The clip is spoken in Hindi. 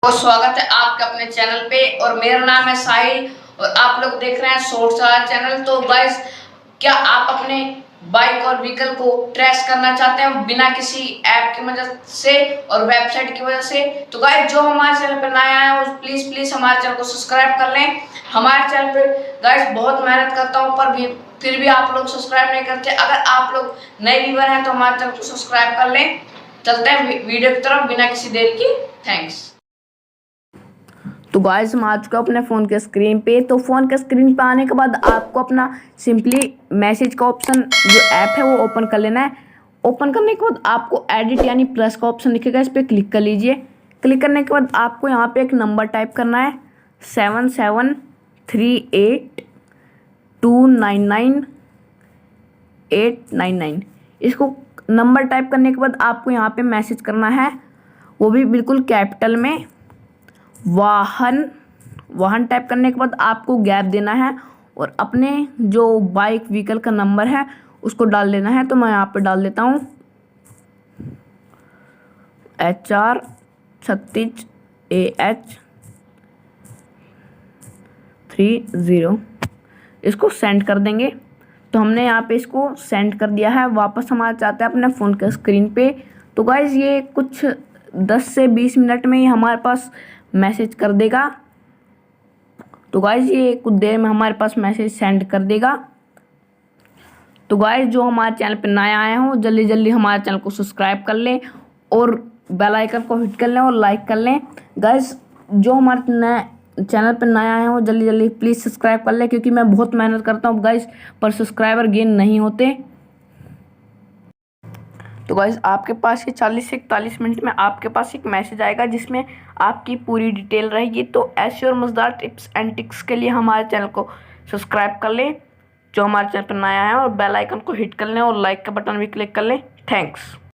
तो स्वागत है आपके अपने चैनल पे और मेरा नाम है साहिल और आप लोग देख रहे हैं शॉर्ट्स वाला चैनल। तो गाइस, क्या आप अपने बाइक और व्हीकल को ट्रेस करना चाहते हैं बिना किसी ऐप की मदद से और वेबसाइट की वजह से? तो गाइस, जो हमारे चैनल पर नया है वो प्लीज हमारे चैनल को सब्सक्राइब कर लें। हमारे चैनल पे गाइस बहुत मेहनत करता हूँ पर भी फिर भी आप लोग सब्सक्राइब नहीं करते। अगर आप लोग नए व्यूअर हैं तो हमारे चैनल को सब्सक्राइब कर लें। चलते हैं वीडियो की तरफ बिना किसी देर की। थैंक्स। तो गाइस, हम आ चुका अपने फ़ोन के स्क्रीन पे। तो फ़ोन के स्क्रीन पे आने के बाद आपको अपना सिंपली मैसेज का ऑप्शन जो ऐप है वो ओपन कर लेना है। ओपन करने के बाद आपको एडिट यानी प्लस का ऑप्शन दिखेगा, इस पर क्लिक कर लीजिए। क्लिक करने के बाद आपको यहाँ पे एक नंबर टाइप करना है 7738299899। इसको नंबर टाइप करने के बाद आपको यहाँ पे मैसेज करना है, वो भी बिल्कुल कैपिटल में। वाहन टाइप करने के बाद आपको गैप देना है और अपने जो बाइक व्हीकल का नंबर है उसको डाल देना है। तो मैं यहाँ पे डाल देता हूँ HR36AH30। इसको सेंड कर देंगे। तो हमने यहाँ पे इसको सेंड कर दिया है। वापस हम आ जाते हैं अपने फ़ोन के स्क्रीन पे। तो गाइज़, ये कुछ 10 से 20 मिनट में ही हमारे पास मैसेज कर देगा। तो गाइज़, ये कुछ देर में हमारे पास मैसेज सेंड कर देगा। तो गाइज़, जो हमारे चैनल पे नया आए हो जल्दी जल्दी हमारे चैनल को सब्सक्राइब कर लें और बेल आइकन को हिट कर लें और लाइक कर लें। गाइज़, जो हमारे नए चैनल पे नया आए हो जल्दी जल्दी प्लीज़ सब्सक्राइब कर लें, क्योंकि मैं बहुत मेहनत करता हूँ गाइज़, पर सब्सक्राइबर गेन नहीं होते। तो गाइज़, आपके पास ये 40 से 41 मिनट में आपके पास एक मैसेज आएगा जिसमें आपकी पूरी डिटेल रहेगी। तो ऐसे और मज़ेदार टिप्स एंड ट्रिक्स के लिए हमारे चैनल को सब्सक्राइब कर लें जो हमारे चैनल पर नया है, और बेल आइकन को हिट कर लें और लाइक का बटन भी क्लिक कर लें। थैंक्स।